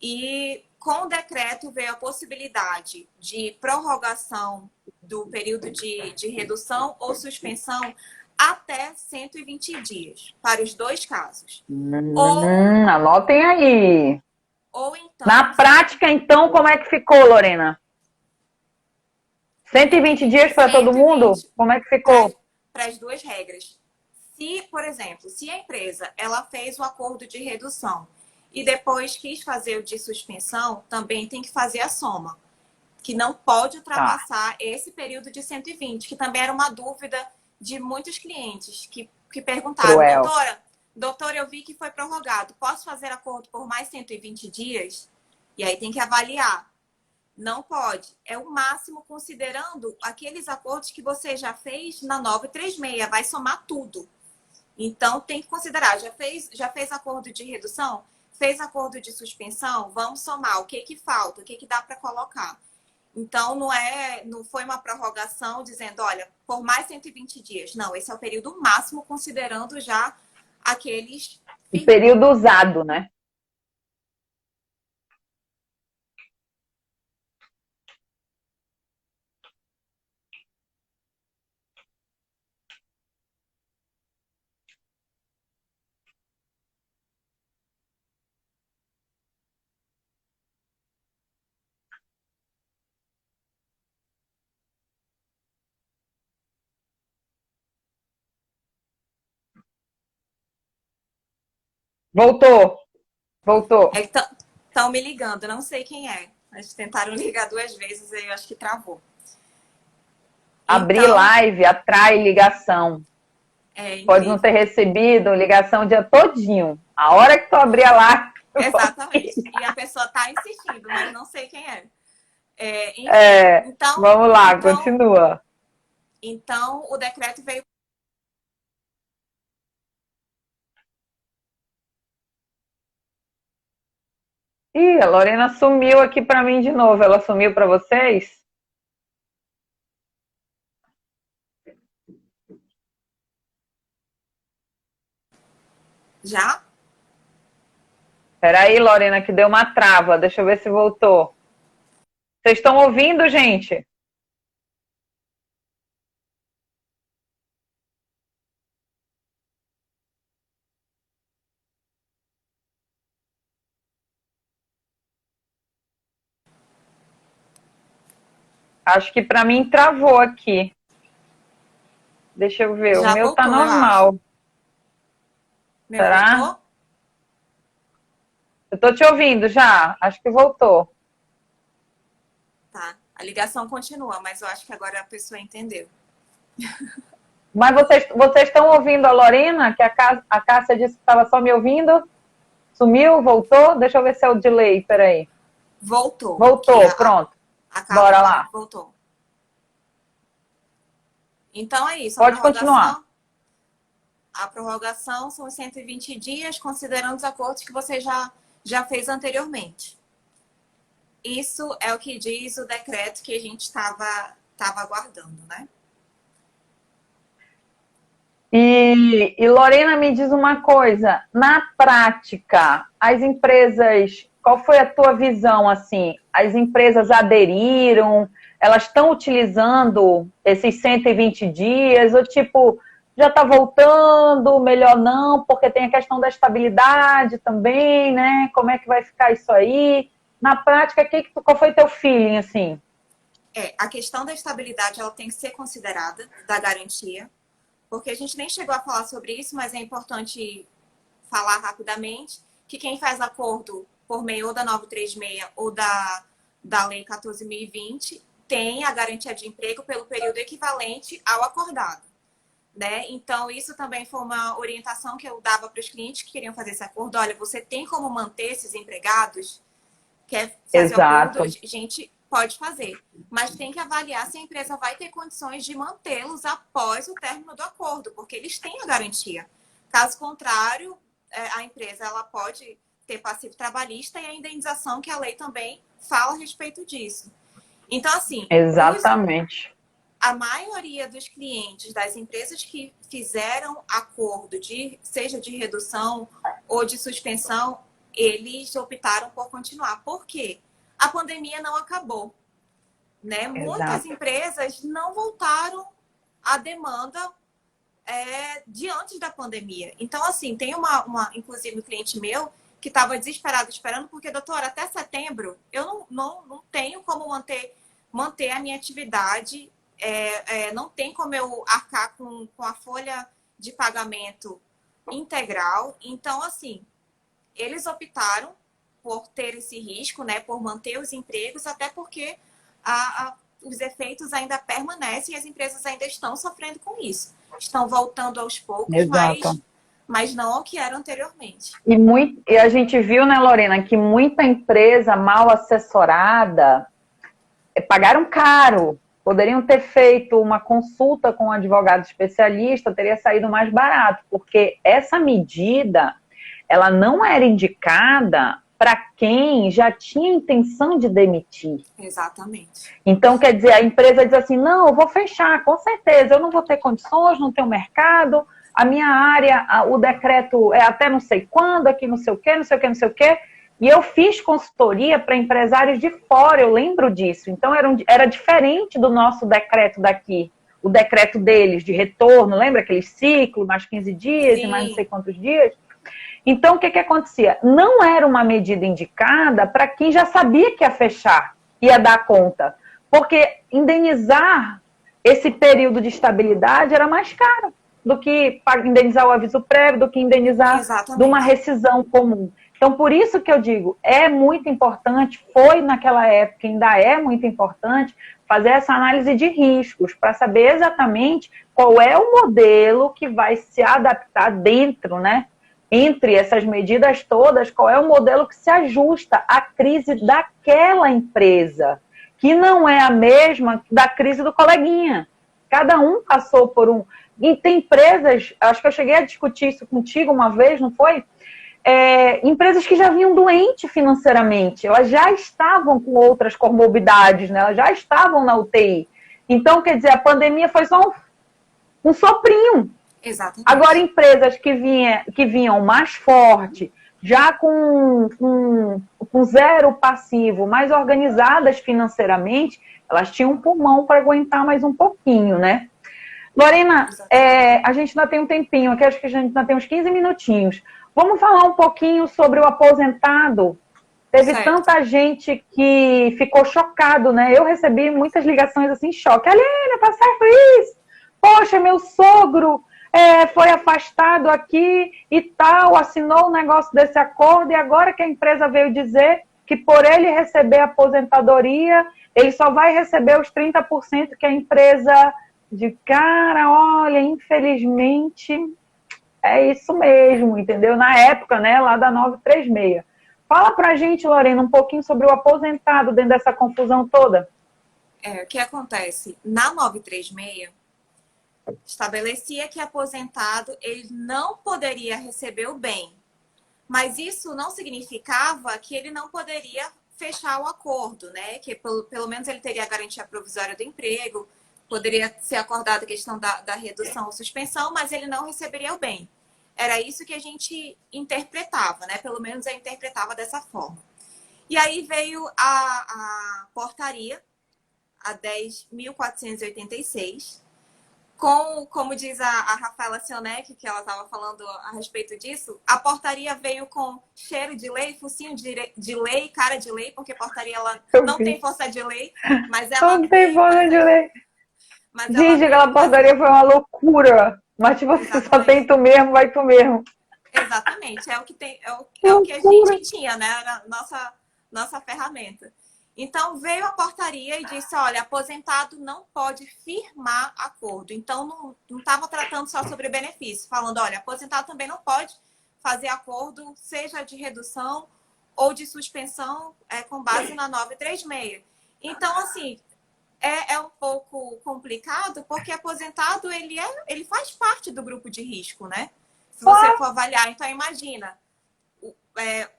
E com o decreto veio a possibilidade de prorrogação do período de redução ou suspensão até 120 dias, para os dois casos. Anotem aí. Ou então... Na prática, então, como é que ficou, Lorena? 120 dias para todo mundo? Como é que ficou? Para as duas regras. Se, por exemplo, se a empresa ela fez o acordo de redução e depois quis fazer o de suspensão, também tem que fazer a soma, que não pode ultrapassar esse período de 120, que também era uma dúvida de muitos clientes que perguntaram, doutora, eu vi que foi prorrogado, posso fazer acordo por mais 120 dias? E aí tem que avaliar. Não pode. É o máximo considerando aqueles acordos que você já fez na 936, vai somar tudo. Então, tem que considerar, já fez acordo de redução? Fez acordo de suspensão? Vamos somar. O que falta? O que dá para colocar? Então, não foi uma prorrogação dizendo, olha, por mais 120 dias. Não, esse é o período máximo, considerando já aqueles... O período usado, né? Voltou, voltou. Estão me ligando, não sei quem é. Eles tentaram ligar 2 vezes e eu acho que travou. Abrir Então, live atrai ligação. Pode não ter recebido ligação o dia todinho. A hora que tu abrir a live. Exatamente. E a pessoa está insistindo, mas não sei quem é. Enfim, então, vamos lá, continua. Então, o decreto veio. Ih, a Lorena sumiu aqui para mim de novo. Ela sumiu para vocês? Já? Peraí, Lorena, que deu uma trava. Deixa eu ver se voltou. Vocês estão ouvindo, gente? Acho que para mim travou aqui. Deixa eu ver. Já o meu voltou, tá normal. Meu Será? voltou? Eu tô te ouvindo já. Acho que voltou. Tá. A ligação continua, mas eu acho que agora a pessoa entendeu. Mas vocês estão ouvindo a Lorena? Que a Cássia disse que estava só me ouvindo? Sumiu? Voltou? Deixa eu ver se é o delay. Peraí. Voltou. Voltou, pronto. Bora lá. Voltou. Então é isso. Pode continuar. A prorrogação são os 120 dias, considerando os acordos que você já fez anteriormente. Isso é o que diz o decreto que a gente estava aguardando, né? E Lorena, me diz uma coisa. Na prática, as empresas... Qual foi a tua visão, assim? As empresas aderiram? Elas estão utilizando esses 120 dias? Ou, tipo, já está voltando, melhor não, porque tem a questão da estabilidade também, né? Como é que vai ficar isso aí? Na prática, qual foi teu feeling, assim? A questão da estabilidade, ela tem que ser considerada, da garantia, porque a gente nem chegou a falar sobre isso, mas é importante falar rapidamente que quem faz acordo por meio ou da 936 ou da Lei 14.020 tem a garantia de emprego pelo período equivalente ao acordado, né? Então, isso também foi uma orientação que eu dava para os clientes que queriam fazer esse acordo. Olha, você tem como manter esses empregados? Quer fazer o acordo? A gente pode fazer, mas tem que avaliar se a empresa vai ter condições de mantê-los após o término do acordo, porque eles têm a garantia. Caso contrário, a empresa ela pode ter passivo trabalhista e a indenização, que a lei também fala a respeito disso. Então, assim... Exatamente. A maioria dos clientes das empresas que fizeram acordo, seja de redução ou de suspensão, eles optaram por continuar. Por quê? A pandemia não acabou, né? Muitas empresas não voltaram à demanda de antes da pandemia. Então, assim, tem inclusive um cliente meu que estava desesperado esperando, porque, doutora, até setembro eu não tenho como manter a minha atividade, não tem como eu arcar com a folha de pagamento integral. Então, assim, eles optaram por ter esse risco, né, por manter os empregos, até porque os efeitos ainda permanecem e as empresas ainda estão sofrendo com isso. Estão voltando aos poucos, mas não ao que era anteriormente. E a gente viu, né, Lorena, que muita empresa mal assessorada pagaram caro. Poderiam ter feito uma consulta com um advogado especialista, teria saído mais barato, porque essa medida, ela não era indicada para quem já tinha intenção de demitir. Exatamente. Então, quer dizer, a empresa diz assim, não, eu vou fechar, com certeza, eu não vou ter condições, não tenho mercado, a minha área, o decreto é até não sei quando, aqui não sei o quê, não sei o quê, não sei o quê. E eu fiz consultoria para empresários de fora, eu lembro disso. Então, era diferente do nosso decreto daqui. O decreto deles de retorno, lembra aquele ciclo, mais 15 dias Sim. E mais não sei quantos dias? Então, o que acontecia? Não era uma medida indicada para quem já sabia que ia fechar, ia dar conta. Porque indenizar esse período de estabilidade era mais caro. do que indenizar o aviso prévio, do que indenizar de uma rescisão comum. Então, por isso que eu digo, é muito importante, foi naquela época, ainda é muito importante, fazer essa análise de riscos, para saber exatamente qual é o modelo que vai se adaptar dentro, né? Entre essas medidas todas, qual é o modelo que se ajusta à crise daquela empresa, que não é a mesma da crise do coleguinha. Cada um passou por um... E tem empresas, acho que eu cheguei a discutir isso contigo uma vez, não foi? Empresas que já vinham doentes financeiramente, elas já estavam com outras comorbidades, né? Elas já estavam na UTI. Então, quer dizer, a pandemia foi só um soprinho. Exatamente. Agora, empresas que vinham mais forte, já com zero passivo, mais organizadas financeiramente, elas tinham um pulmão para aguentar mais um pouquinho, né? Lorena, a gente ainda tem um tempinho, aqui acho que a gente ainda tem uns 15 minutinhos. Vamos falar um pouquinho sobre o aposentado. Teve tanta gente que ficou chocado, né? Eu recebi muitas ligações assim, choque. Aline, tá certo isso? Poxa, meu sogro foi afastado aqui e tal, assinou um negócio desse acordo e agora que a empresa veio dizer que por ele receber aposentadoria, ele só vai receber os 30% que a empresa... Cara, olha, infelizmente... É isso mesmo, entendeu? Na época, né, lá da 936. Fala pra gente, Lorena, um pouquinho sobre o aposentado dentro dessa confusão toda. O que acontece? Na 936, estabelecia que aposentado ele não poderia receber o bem. Mas isso não significava que ele não poderia fechar o acordo, né? Que pelo menos ele teria a garantia provisória do emprego, poderia ser acordada a questão da redução ou suspensão, mas ele não receberia o bem. Era isso que a gente interpretava, né? Pelo menos eu interpretava dessa forma. E aí veio a portaria, a 10.486, como diz a Rafaela Sionec, que ela estava falando a respeito disso, a portaria veio com cheiro de lei, focinho de lei, cara de lei, porque portaria ela não tem força de lei, mas ela não tem força de lei. Gente, aquela portaria foi uma loucura. Mas tipo, você só tem tu mesmo, vai tu mesmo. Exatamente, é o que tem, é o que a gente tinha, né? Era nossa ferramenta. Então veio a portaria e disse, olha, aposentado não pode firmar acordo. Então não estava tratando só sobre benefício, falando, olha, aposentado também não pode fazer acordo, seja de redução ou de suspensão, com base na 936. Então, assim, é um pouco complicado, porque aposentado, ele faz parte do grupo de risco, né? Se você for avaliar. Então, imagina,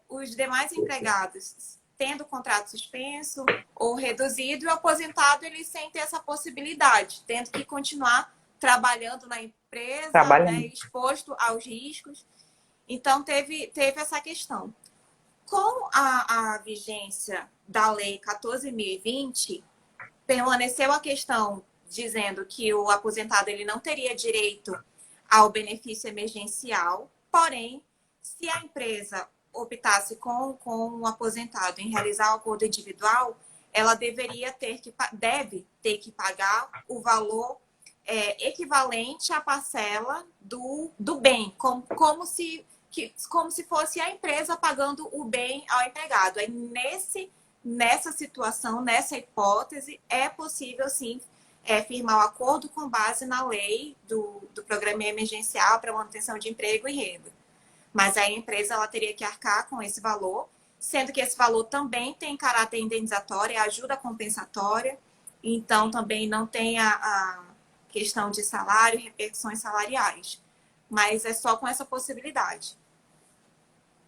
os demais empregados tendo o contrato suspenso ou reduzido, e o aposentado, ele sem ter essa possibilidade, tendo que continuar trabalhando na empresa, né, exposto aos riscos. Então, teve essa questão. Com a vigência da Lei 14.020, permaneceu a questão dizendo que o aposentado ele não teria direito ao benefício emergencial, porém, se a empresa optasse com o aposentado em realizar o acordo individual, ela deve ter que pagar o valor equivalente à parcela do bem, como se fosse a empresa pagando o bem ao empregado. Aí, nessa situação, nessa hipótese, é possível, sim, firmar o acordo com base na lei do Programa Emergencial para Manutenção de Emprego e Renda. Mas aí a empresa ela teria que arcar com esse valor, sendo que esse valor também tem caráter indenizatório, ajuda compensatória, então também não tem a questão de salário, repercussões salariais. Mas é só com essa possibilidade.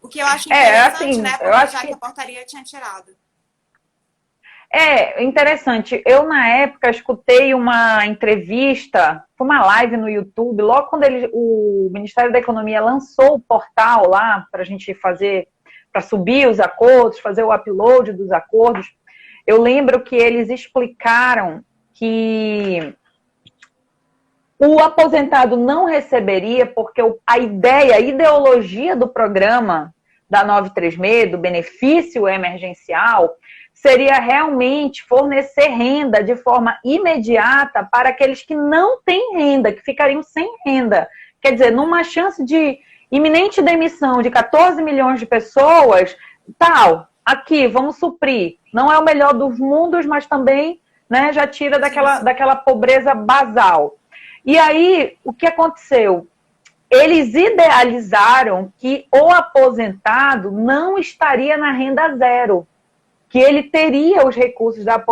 O que eu acho interessante, assim, né? Porque já que a portaria tinha tirado. Interessante. Eu, na época, escutei uma entrevista, foi uma live no YouTube, logo quando o Ministério da Economia lançou o portal lá para a gente fazer, para subir os acordos, fazer o upload dos acordos. Eu lembro que eles explicaram que o aposentado não receberia porque a ideologia do programa da 936, do benefício emergencial, seria realmente fornecer renda de forma imediata para aqueles que não têm renda, que ficariam sem renda. Quer dizer, numa chance de iminente demissão de 14 milhões de pessoas, tal, aqui, vamos suprir. Não é o melhor dos mundos, mas também, né, já tira daquela pobreza basal. E aí, o que aconteceu? Eles idealizaram que o aposentado não estaria na renda zero, que ele teria os recursos da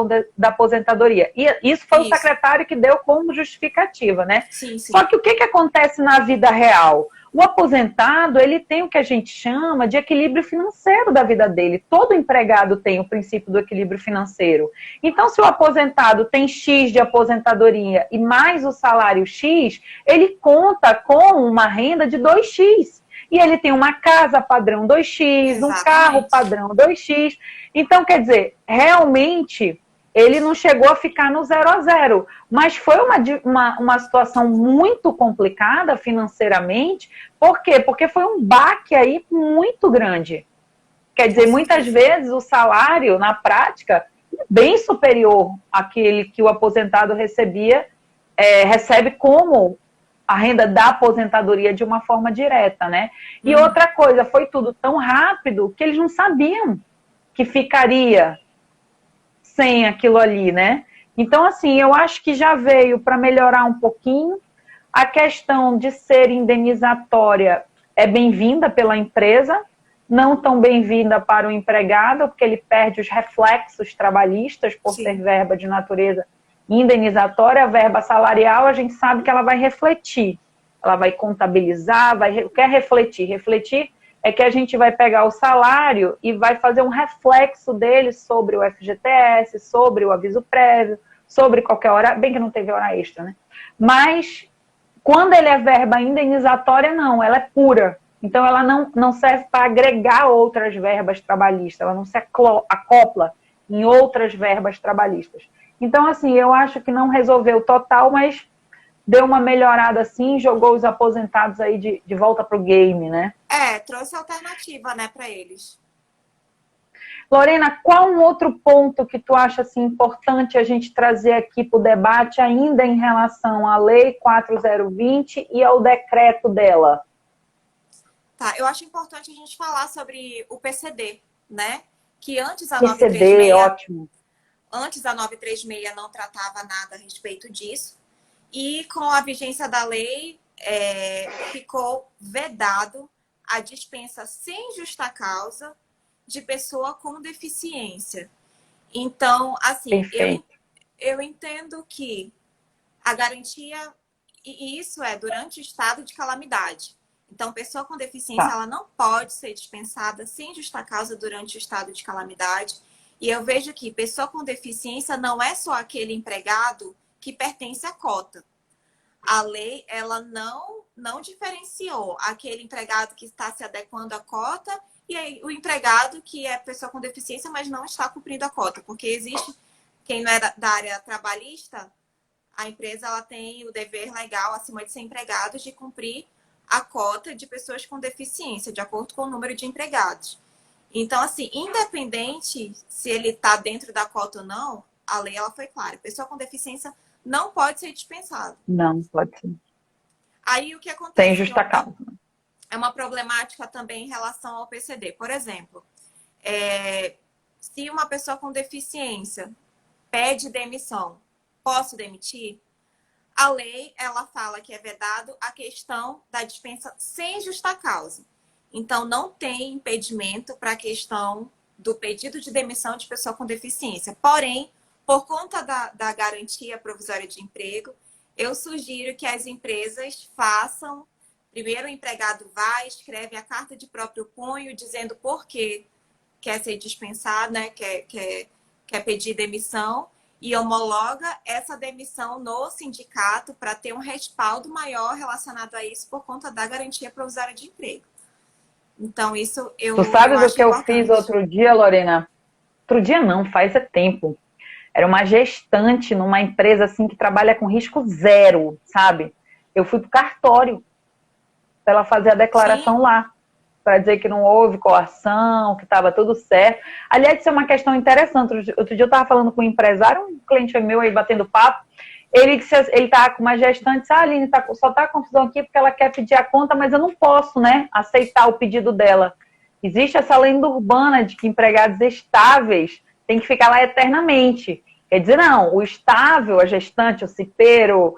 aposentadoria. E isso foi o secretário que deu como justificativa, né? Sim, sim. Só que o que acontece na vida real? O aposentado, ele tem o que a gente chama de equilíbrio financeiro da vida dele. Todo empregado tem o princípio do equilíbrio financeiro. Então, se o aposentado tem X de aposentadoria e mais o salário X, ele conta com uma renda de 2X. E ele tem uma casa padrão 2X, Exatamente. um carro padrão 2X. Então, quer dizer, realmente, ele não chegou a ficar no 0 a 0, mas foi uma situação muito complicada financeiramente. Por quê? Porque foi um baque aí muito grande. Quer dizer, muitas vezes o salário, na prática, é bem superior àquele que o aposentado recebe como a renda da aposentadoria de uma forma direta, né? E outra coisa, foi tudo tão rápido que eles não sabiam que ficaria sem aquilo ali, né? Então, assim, eu acho que já veio para melhorar um pouquinho. A questão de ser indenizatória é bem-vinda pela empresa, não tão bem-vinda para o empregado, porque ele perde os reflexos trabalhistas por ser verba de natureza indenizatória. A verba salarial, a gente sabe que ela vai refletir, ela vai contabilizar, quer refletir. Refletir é que a gente vai pegar o salário e vai fazer um reflexo dele sobre o FGTS, sobre o aviso prévio, sobre qualquer hora, bem que não teve hora extra, né? Mas, quando ele é verba indenizatória, não, ela é pura. Então, ela não serve para agregar outras verbas trabalhistas, ela não se acopla em outras verbas trabalhistas. Então, assim, eu acho que não resolveu total, mas deu uma melhorada assim, jogou os aposentados aí de volta pro game, né? Trouxe alternativa, né, para eles. Lorena, qual um outro ponto que tu acha assim, importante a gente trazer aqui para o debate ainda em relação à Lei 4020 e ao decreto dela? Tá, eu acho importante a gente falar sobre o PCD, né? Que antes a PCD, 936, ótimo. Antes a 936 não tratava nada a respeito disso. E com a vigência da lei, ficou vedado a dispensa sem justa causa de pessoa com deficiência. Então, assim, eu entendo que a garantia, e isso é durante o estado de calamidade. Então, pessoa com deficiência, ela não pode ser dispensada sem justa causa durante o estado de calamidade. E eu vejo que pessoa com deficiência não é só aquele empregado que pertence à cota. A lei, ela não diferenciou aquele empregado que está se adequando à cota e aí, o empregado que é pessoa com deficiência, mas não está cumprindo a cota. Porque existe, quem não é da área trabalhista, a empresa ela tem o dever legal, acima de 100 empregados, de cumprir a cota de pessoas com deficiência, de acordo com o número de empregados. Então, assim, independente se ele está dentro da cota ou não, a lei ela foi clara. Pessoa com deficiência não pode ser dispensada. Não pode ser. Aí, o que acontece? Tem justa causa. É uma problemática também em relação ao PCD. Por exemplo, se uma pessoa com deficiência pede demissão, posso demitir? A lei, ela fala que é vedado a questão da dispensa sem justa causa. Então, não tem impedimento para a questão do pedido de demissão de pessoa com deficiência. Porém, por conta da garantia provisória de emprego, eu sugiro que as empresas façam. Primeiro, o empregado vai, escreve a carta de próprio punho, dizendo por que quer ser dispensado, né? quer pedir demissão, e homologa essa demissão no sindicato para ter um respaldo maior relacionado a isso por conta da garantia provisória de emprego. Então, isso Tu sabes o que eu fiz outro dia, Lorena? Outro dia não, faz tempo. Era uma gestante numa empresa assim que trabalha com risco zero, sabe? Eu fui pro cartório para ela fazer a declaração lá. para dizer que não houve coação, que estava tudo certo. Aliás, isso é uma questão interessante. Outro dia eu estava falando com um empresário, um cliente meu aí batendo papo, ele está com uma gestante, disse, Aline, só está confusão aqui porque ela quer pedir a conta, mas eu não posso, né, aceitar o pedido dela. Existe essa lenda urbana de que empregados estáveis têm que ficar lá eternamente. Quer dizer, não, o estável, a gestante, o cipeiro,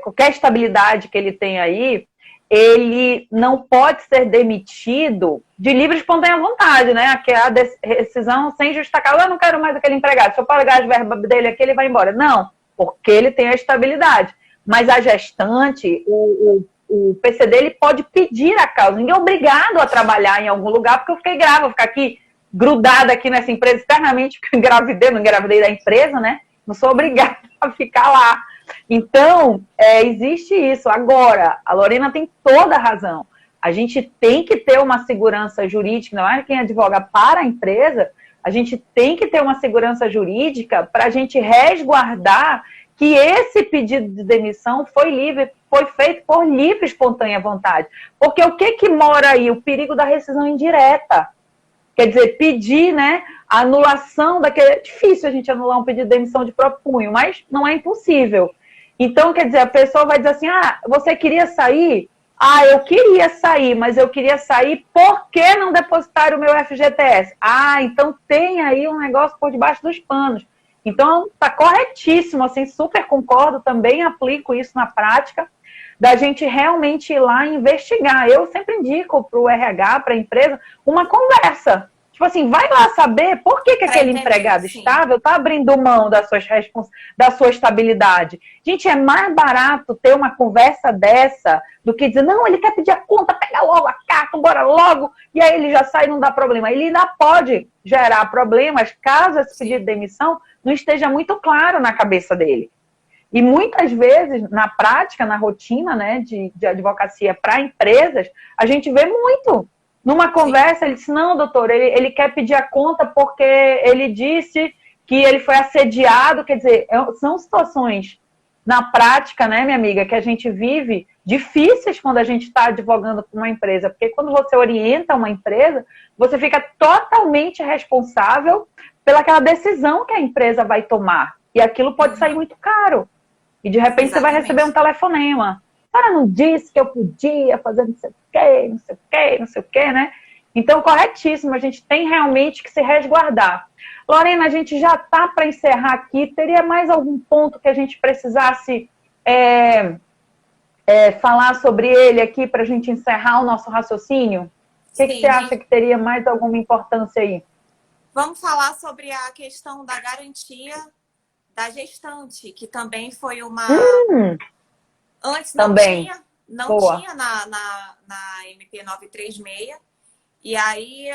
qualquer estabilidade que ele tem aí, ele não pode ser demitido de livre e espontânea vontade, né? Que é a decisão sem justa causa. Eu não quero mais aquele empregado. Se eu pagar as verbas dele aqui, ele vai embora. Não, porque ele tem a estabilidade. Mas a gestante, o PC dele pode pedir a causa. Ninguém é obrigado a trabalhar em algum lugar, porque eu fiquei grávida, vou ficar aqui grudada aqui nessa empresa eternamente, porque eu não engravidei da empresa, né? Não sou obrigada a ficar lá. Então, existe isso. Agora, a Lorena tem toda a razão. A gente tem que ter uma segurança jurídica, não é quem advoga para a empresa, a gente tem que ter uma segurança jurídica para a gente resguardar que esse pedido de demissão foi feito por livre e espontânea vontade. Porque o que mora aí? O perigo da rescisão indireta. Quer dizer, pedir, né, a anulação daquele... É difícil a gente anular um pedido de demissão de próprio punho, mas não é impossível. Então, quer dizer, a pessoa vai dizer assim, você queria sair? Eu queria sair, mas eu queria sair porque não depositaram o meu FGTS. Então tem aí um negócio por debaixo dos panos. Então, tá corretíssimo, assim, super concordo, também aplico isso na prática, da gente realmente ir lá e investigar. Eu sempre indico para o RH, para a empresa, uma conversa. Tipo assim, vai lá saber por que aquele empregado estável está abrindo mão da sua estabilidade. Gente, é mais barato ter uma conversa dessa do que dizer, não, ele quer pedir a conta, pega logo a carta, bora logo, e aí ele já sai e não dá problema. Ele ainda pode gerar problemas caso esse pedido de demissão não esteja muito claro na cabeça dele. E muitas vezes, na prática, na rotina, né, de advocacia para empresas, a gente vê muito. Numa conversa, ele disse, não, doutor, ele quer pedir a conta porque ele disse que ele foi assediado. Quer dizer, são situações na prática, né, minha amiga, que a gente vive difíceis quando a gente está advogando para uma empresa. Porque quando você orienta uma empresa, você fica totalmente responsável pelaquela decisão que a empresa vai tomar. E aquilo pode sair muito caro. E de repente Exatamente. Você vai receber um telefonema. A senhora não disse que eu podia fazer não sei o quê, não sei o quê, não sei o quê, né? Então, corretíssimo, a gente tem realmente que se resguardar. Lorena, a gente já está para encerrar aqui. Teria mais algum ponto que a gente precisasse falar sobre ele aqui para a gente encerrar o nosso raciocínio? O que você acha que teria mais alguma importância aí? Vamos falar sobre a questão da garantia da gestante, que também foi uma... Antes não também. tinha na MP 936, e aí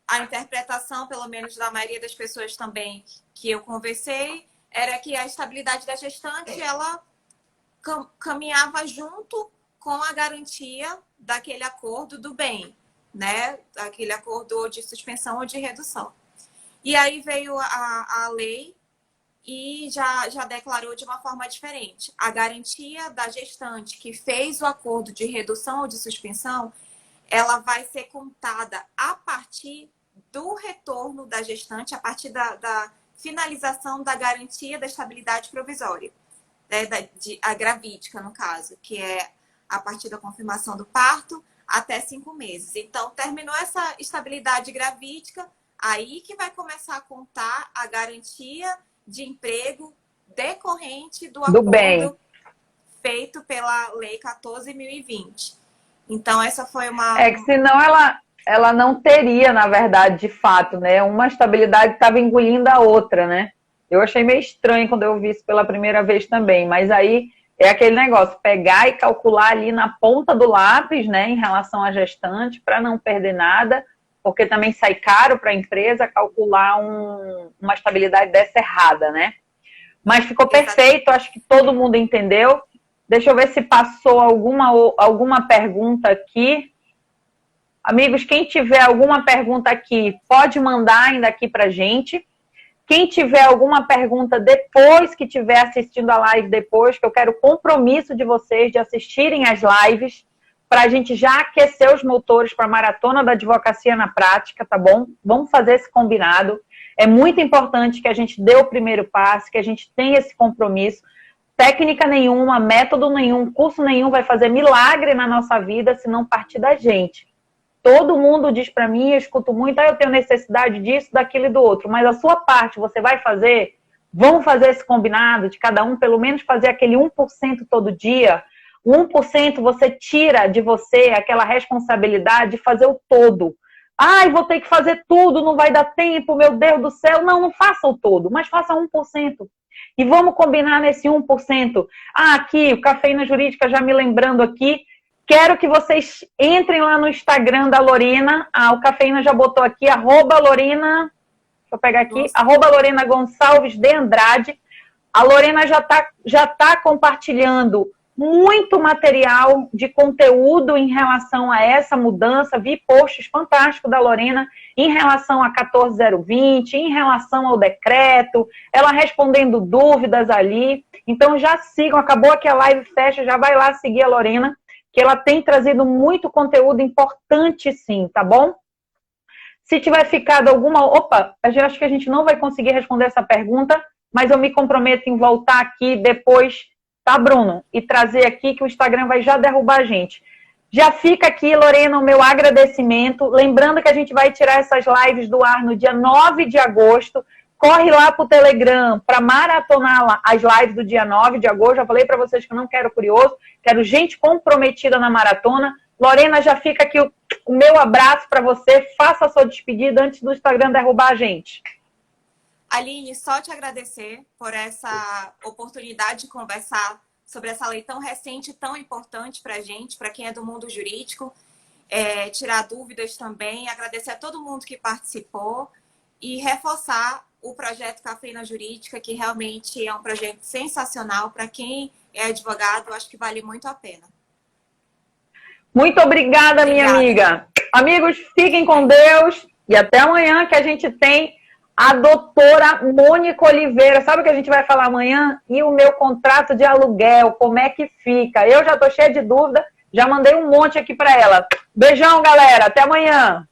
a interpretação, pelo menos da maioria das pessoas também que eu conversei, era que a estabilidade da gestante, ela caminhava junto com a garantia daquele acordo do bem, né? Aquele acordo de suspensão ou de redução. E aí veio a lei e já declarou de uma forma diferente. A garantia da gestante que fez o acordo de redução ou de suspensão, ela vai ser contada a partir do retorno da gestante, a partir da finalização da garantia da estabilidade provisória, né, a gravídica, no caso, que é a partir da confirmação do parto até 5 meses. Então, terminou essa estabilidade gravídica, aí que vai começar a contar a garantia de emprego decorrente do acordo feito pela Lei 14.020. Então, essa foi uma... que senão ela não teria, na verdade, de fato, né? Uma estabilidade estava engolindo a outra, né? Eu achei meio estranho quando eu vi isso pela primeira vez também, mas aí é aquele negócio, pegar e calcular ali na ponta do lápis, né, em relação à gestante, para não perder nada, porque também sai caro para a empresa calcular uma estabilidade dessa errada, né? Mas ficou perfeito, acho que todo mundo entendeu. Deixa eu ver se passou alguma pergunta aqui. Amigos, quem tiver alguma pergunta aqui, pode mandar ainda aqui para a gente. Quem tiver alguma pergunta depois que estiver assistindo a live depois, que eu quero o compromisso de vocês de assistirem as lives, para a gente já aquecer os motores para a maratona da advocacia na prática, tá bom? Vamos fazer esse combinado. É muito importante que a gente dê o primeiro passo, que a gente tenha esse compromisso. Técnica nenhuma, método nenhum, curso nenhum vai fazer milagre na nossa vida se não partir da gente. Todo mundo diz para mim, eu escuto muito, eu tenho necessidade disso, daquilo e do outro, mas a sua parte você vai fazer? Vamos fazer esse combinado de cada um, pelo menos fazer aquele 1% todo dia. O 1% você tira de você aquela responsabilidade de fazer o todo. Ai, vou ter que fazer tudo, não vai dar tempo, meu Deus do céu. Não, não faça o todo, mas faça 1%. E vamos combinar nesse 1%. Ah, aqui, o Cafeína Jurídica, já me lembrando aqui, quero que vocês entrem lá no Instagram da Lorena. Ah, o Cafeína já botou aqui, @Lorena, deixa eu pegar aqui, @Lorena Gonçalves de Andrade. A Lorena já tá compartilhando muito material de conteúdo em relação a essa mudança. Vi posts fantásticos da Lorena em relação a 14020, em relação ao decreto, ela respondendo dúvidas ali. Então já sigam, acabou aqui a live, fecha, já vai lá seguir a Lorena, que ela tem trazido muito conteúdo importante sim, tá bom? Se tiver ficado alguma... Opa, acho que a gente não vai conseguir responder essa pergunta, mas eu me comprometo em voltar aqui depois, tá, Bruno? E trazer aqui que o Instagram vai já derrubar a gente. Já fica aqui, Lorena, o meu agradecimento. Lembrando que a gente vai tirar essas lives do ar no dia 9 de agosto. Corre lá pro Telegram para maratonar as lives do dia 9 de agosto. Já falei para vocês que eu não quero curioso, quero gente comprometida na maratona. Lorena, já fica aqui o meu abraço para você. Faça a sua despedida antes do Instagram derrubar a gente. Aline, só te agradecer por essa oportunidade de conversar sobre essa lei tão recente e tão importante para a gente, para quem é do mundo jurídico, tirar dúvidas também, agradecer a todo mundo que participou e reforçar o projeto Cafeína Jurídica, que realmente é um projeto sensacional para quem é advogado, acho que vale muito a pena. Muito obrigada, minha amiga. Amigos, fiquem com Deus e até amanhã que a gente tem a doutora Mônica Oliveira. Sabe o que a gente vai falar amanhã? E o meu contrato de aluguel, como é que fica? Eu já tô cheia de dúvida, já mandei um monte aqui para ela. Beijão, galera. Até amanhã.